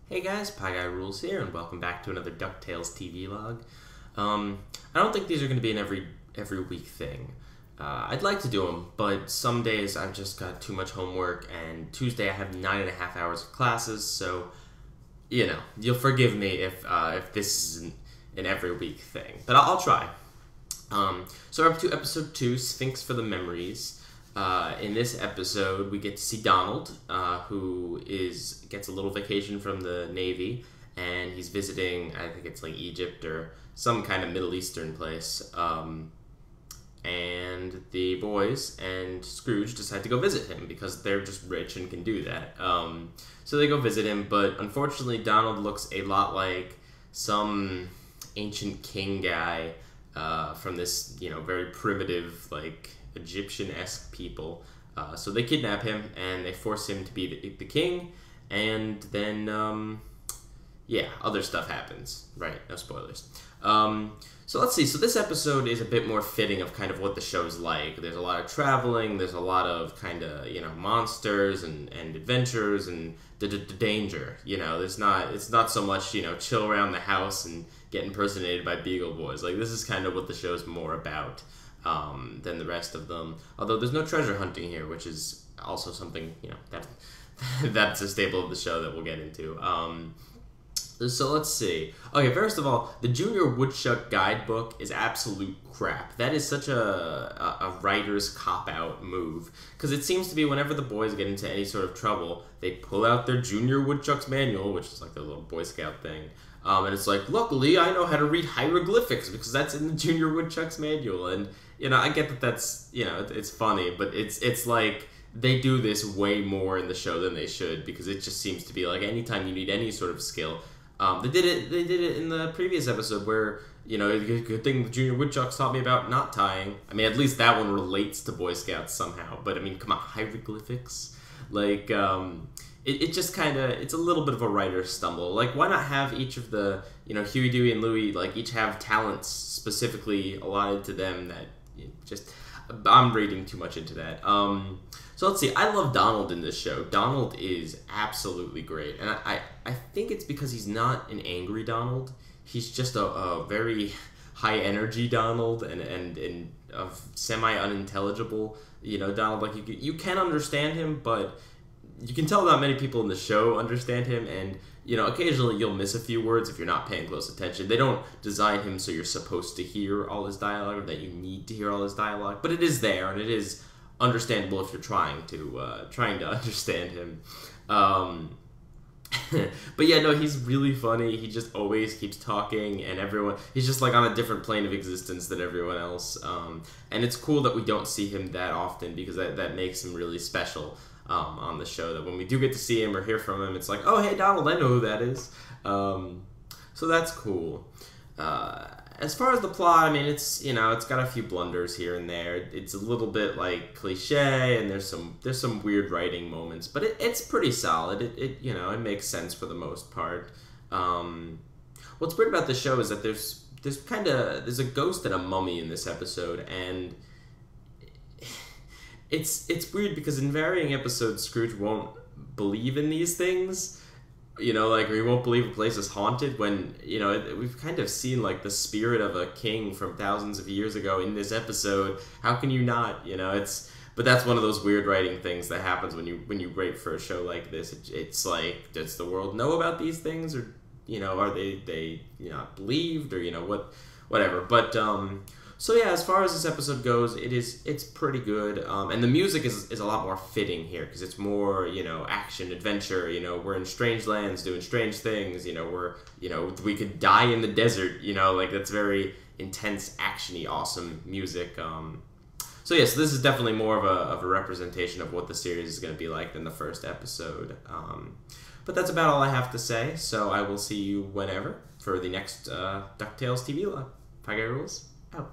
Hey guys, Pieguyrulz here, and welcome back to another DuckTales TV log. I don't think these are going to be an every week thing. I'd like to do them, but some days I've just got too much homework, and Tuesday I have 9.5 hours of classes, so, you'll forgive me if this isn't an every week thing. But I'll try. So we're up to episode 2, Sphinx for the Memories. In this episode, we get to see Donald, who gets a little vacation from the Navy, and he's visiting, I think it's like Egypt or some kind of Middle Eastern place. And the boys and Scrooge decide to go visit him because they're just rich and can do that. So they go visit him, but unfortunately Donald looks a lot like some ancient king guy from this, very primitive, like, Egyptian-esque people. So they kidnap him, and they force him to be the king, and then, other stuff happens. Right, no spoilers. So let's see. So this episode is a bit more fitting of kind of what the show's like. There's a lot of traveling, there's a lot of kind of, monsters and adventures and danger. It's not so much, chill around the house and get impersonated by Beagle Boys. Like, this is kind of what the show's more about. Than the rest of them. Although there's no treasure hunting here, which is also something, that's a staple of the show that we'll get into. So let's see. Okay, first of all, the Junior Woodchuck guidebook is absolute crap. That is such a writer's cop-out move. Because it seems to be whenever the boys get into any sort of trouble, they pull out their Junior Woodchuck's manual, which is like their little Boy Scout thing. And it's like, luckily, I know how to read hieroglyphics because that's in the Junior Woodchuck's manual. And, I get that that's, it's funny, but it's like they do this way more in the show than they should because it just seems to be like anytime you need any sort of skill. They did it in the previous episode where, good thing the Junior Woodchucks taught me about knot tying. I mean, at least that one relates to Boy Scouts somehow. But, I mean, come on, hieroglyphics? Like, it just kind of, it's a little bit of a writer's stumble. Like, why not have each of the, Huey, Dewey, and Louie, like, each have talents specifically allotted to them that I'm reading too much into that. So let's see, I love Donald in this show. Donald is absolutely great. And I think it's because he's not an angry Donald. He's just a very high-energy Donald and a semi-unintelligible, Donald. Like, you can understand him, but you can tell not many people in the show understand him, and, occasionally you'll miss a few words if you're not paying close attention. They don't design him so you're supposed to hear all his dialogue, or that you need to hear all his dialogue, but it is there, and it is understandable if you're trying to understand him. But yeah, no, he's really funny. He just always keeps talking, and he's just like on a different plane of existence than everyone else. And it's cool that we don't see him that often because that makes him really special. On the show, that when we do get to see him or hear from him, it's like, oh, hey, Donald, I know who that is. So that's cool. As far as the plot, I mean, it's got a few blunders here and there. It's a little bit like cliche, and there's some weird writing moments, but it's pretty solid. It makes sense for the most part. What's weird about the show is that there's a ghost and a mummy in this episode, and it's weird because in varying episodes, Scrooge won't believe in these things, or he won't believe a place is haunted when, we've kind of seen, like, the spirit of a king from thousands of years ago in this episode. How can you not, but that's one of those weird writing things that happens when you write for a show like this. It's like, does the world know about these things, or, are they not believed, or, whatever, but, so yeah, as far as this episode goes, it's pretty good, and the music is a lot more fitting here, because it's more, action, adventure, we're in strange lands doing strange things, we could die in the desert, like, that's very intense, action-y, awesome music, so yeah, so this is definitely more of a representation of what the series is going to be like than the first episode, but that's about all I have to say, so I will see you whenever for the next DuckTales TV log. Pieguyrulz, out.